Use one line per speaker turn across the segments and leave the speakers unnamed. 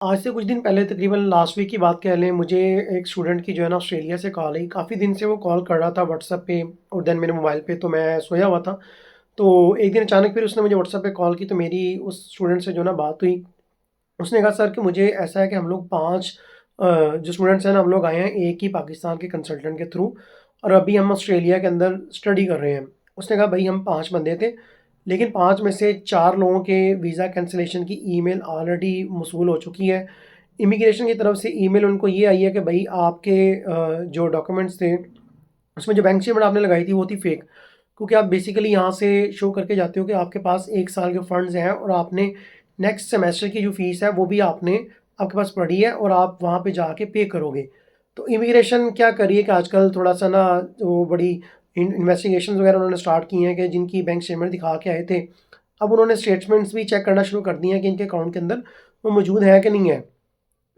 आज से कुछ दिन पहले तकरीबन लास्ट वीक की बात कह लें, मुझे एक स्टूडेंट की जो है ना ऑस्ट्रेलिया से कॉल आई। काफ़ी दिन से वो कॉल कर रहा था व्हाट्सएप पे और देन मेरे मोबाइल पे, तो मैं सोया हुआ था। तो एक दिन अचानक फिर उसने मुझे व्हाट्सएप पे कॉल की, तो मेरी उस स्टूडेंट से जो ना बात हुई। उसने कहा सर कि मुझे ऐसा है कि हम लोग 5 जो स्टूडेंट्स हैं ना, हम लोग आए हैं एक ही पाकिस्तान के कंसल्टेंट के थ्रू और अभी हम ऑस्ट्रेलिया के अंदर स्टडी कर रहे हैं। उसने कहा भई हम 5 बंदे थे, लेकिन 5 में से 4 लोगों के वीज़ा कैंसलेशन की ईमेल ऑलरेडी मौसूल हो चुकी है। इमिग्रेशन की तरफ से ईमेल उनको ये आई है कि भई आपके जो डॉक्यूमेंट्स थे, उसमें जो बैंक स्टेटमेंट आपने लगाई थी वो थी फेक। क्योंकि आप बेसिकली यहाँ से शो करके जाते हो कि आपके पास 1 साल के फंड्स हैं और आपने नेक्स्ट सेमेस्टर की जो फ़ीस है वो भी आपने आपके पास पड़ी है और आप वहाँ पे जाके पे करोगे। तो इमिग्रेशन क्या कर रही है कि आजकल थोड़ा-सा ना वो बड़ी इन्वेस्टिगेशंस वगैरह उन्होंने स्टार्ट की हैं कि जिनकी बैंक स्टेटमेंट दिखा के आए थे, अब उन्होंने स्टेटमेंट्स भी चेक करना शुरू कर दिए हैं कि इनके अकाउंट के अंदर वो मौजूद है कि नहीं है।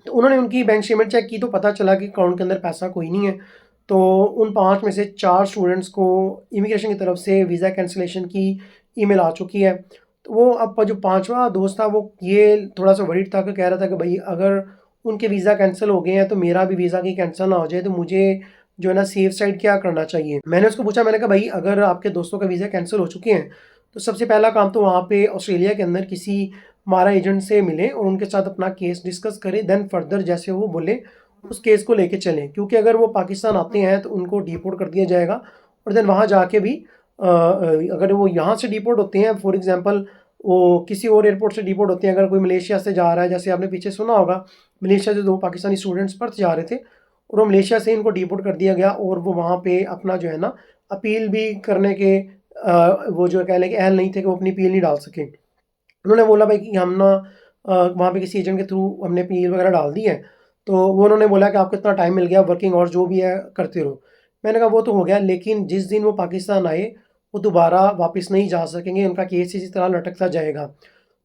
तो उन्होंने उनकी बैंक स्टेटमेंट चेक की तो पता चला कि अकाउंट के अंदर पैसा कोई नहीं है। तो उन 5 में से 4 स्टूडेंट्स को इमिग्रेशन की तरफ से वीज़ा कैंसलेशन की ईमेल आ चुकी है। तो वो अब जो 5वां दोस्त था वो ये थोड़ा-सा वरीड था कि कह रहा था कि भई अगर उनके वीज़ा कैंसल हो गए हैं तो मेरा भी वीज़ा कहीं कैंसल ना हो जाए, तो मुझे जो है ना सेफ साइड क्या करना चाहिए? मैंने उसको पूछा, मैंने कहा भई अगर आपके दोस्तों का वीज़ा कैंसल हो चुके हैं, तो सबसे पहला काम तो वहाँ पे ऑस्ट्रेलिया के अंदर किसी हमारा एजेंट से मिलें और उनके साथ अपना केस डिस्कस करें, देन फर्दर जैसे वो बोले उस केस को लेके चलें। क्योंकि अगर वो पाकिस्तान आते हैं तो उनको डिपोर्ट कर दिया जाएगा और देन वहाँ जाके भी अगर वो यहाँ से डिपोर्ट होते हैं, फॉर एग्जांपल वो किसी और एयरपोर्ट से डिपोर्ट होते हैं, अगर कोई मलेशिया से जा रहा है, जैसे आपने पीछे सुना होगा, मलेशिया से 2 पाकिस्तानी स्टूडेंट्स पर्थ जा रहे थे और वो मलेशिया से इनको डिपोर्ट कर दिया गया और वो वहाँ पे अपना जो है ना अपील भी करने के वो जो कह लें कि अहल नहीं थे कि वो अपनी अपील नहीं डाल सके। उन्होंने बोला भाई कि हम ना वहाँ पे किसी एजेंट के थ्रू हमने अपील वगैरह डाल दी है। तो वो उन्होंने बोला कि आपको इतना टाइम मिल गया, वर्किंग आवर्स जो भी है करते रहो। मैंने कहा वो तो हो गया, लेकिन जिस दिन वो पाकिस्तान आए वो दोबारा वापस नहीं जा सकेंगे, उनका केस इसी तरह लटकता जाएगा।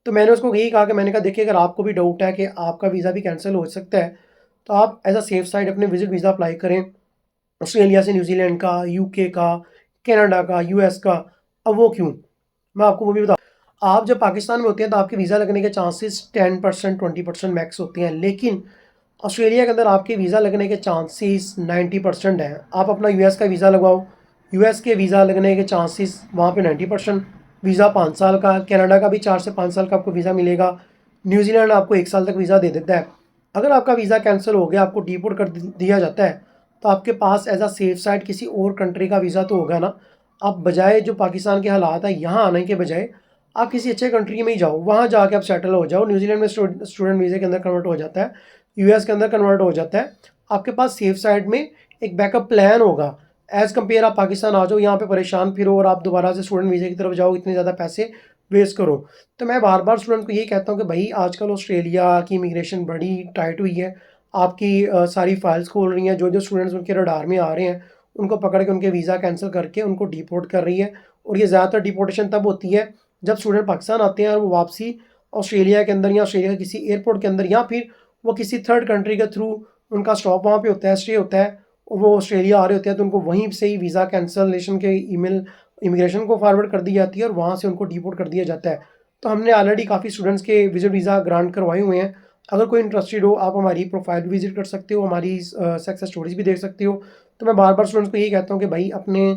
तो मैंने उसको यही कहा कि मैंने कहा देखिए, अगर आपको भी डाउट है कि आपका वीज़ा भी कैंसिल हो सकता है, तो आप एज़ अ सेफ साइड अपने विज़िट वीज़ा अप्लाई करें। ऑस्ट्रेलिया से न्यूज़ीलैंड का, यूके का, कनाडा का, यूएस का। अब वो क्यों? मैं आपको वो भी बता, आप जब पाकिस्तान में होते हैं तो आपके वीज़ा लगने के चांसेस 10% 20% मैक्स होते हैं, लेकिन ऑस्ट्रेलिया के अंदर आपके वीज़ा लगने के चांसेस 90% हैं। आप अपना यूएस का वीज़ा लगवाओ, यूएस के वीज़ा लगने के चांसेस वहाँ पे 90%। वीज़ा 5 साल का, कनाडा का भी 4 से 5 साल का आपको वीज़ा मिलेगा। न्यूज़ीलैंड आपको 1 साल तक वीज़ा दे देता है। अगर आपका वीज़ा कैंसिल हो गया, आपको डिपोर्ट कर दिया जाता है, तो आपके पास एज़ अ सेफ साइड किसी और कंट्री का वीज़ा तो होगा ना। आप बजाय जो पाकिस्तान के हालात है यहाँ आने के बजाय आप किसी अच्छे कंट्री में ही जाओ, वहाँ जाके आप सेटल हो जाओ। न्यूज़ीलैंड में स्टूडेंट वीज़े के अंदर कन्वर्ट हो जाता है, यूएस के अंदर कन्वर्ट हो जाता है। आपके पास सेफ साइड में एक बैकअप प्लान होगा। एज़ कम्पेयर आप पाकिस्तान आ जाओ, यहाँ पे परेशान फिरो और आप दोबारा से स्टूडेंट वीज़े की तरफ जाओ, इतने ज़्यादा पैसे वेस्ट करो। तो मैं बार बार स्टूडेंट को यही कहता हूँ कि भाई आजकल ऑस्ट्रेलिया की इमिग्रेशन बड़ी टाइट हुई है। आपकी सारी फाइल्स खोल रही हैं, जो जो स्टूडेंट्स उनके रडार में आ रहे हैं उनको पकड़ के उनके वीज़ा कैंसिल करके उनको डिपोर्ट कर रही है। और ये ज़्यादातर डिपोर्टेशन तब होती है जब स्टूडेंट पाकिस्तान आते हैं और वो वापसी ऑस्ट्रेलिया के अंदर या ऑस्ट्रेलिया के किसी एयरपोर्ट के अंदर या फिर वो किसी थर्ड कंट्री के थ्रू उनका स्टॉप वहाँ पे होता है, स्टे होता है और वो ऑस्ट्रेलिया आ रहे होते हैं, तो उनको वहीं से ही वीज़ा कैंसलेशन के ईमेल इमिग्रेशन को फॉरवर्ड कर दी जाती है और वहाँ से उनको डिपोर्ट कर दिया जाता है। तो हमने ऑलरेडी काफ़ी स्टूडेंट्स के विजिट वीज़ा ग्रांट करवाए हुए हैं। अगर कोई इंटरेस्टेड हो, आप हमारी प्रोफाइल भी विजिट कर सकते हो, हमारी सक्सेस स्टोरीज भी देख सकते हो। तो मैं बार बार स्टूडेंट्स को यही कहता हूँ कि भाई अपने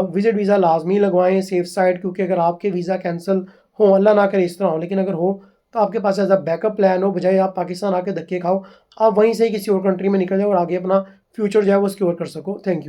विजिट वीज़ा लाजमी लगवाएं सेफ साइड, क्योंकि अगर आपके वीज़ा कैंसिल हो, अल्लाह ना करे इस तरह हो, लेकिन अगर हो तो आपके पास एज अ बैकअप प्लान हो, बजाय आप पाकिस्तान आके धक्के खाओ, आप वहीं से ही किसी और कंट्री में निकल जाओ और आगे अपना फ्यूचर जो है वो सिक्योर कर सको। Thank you.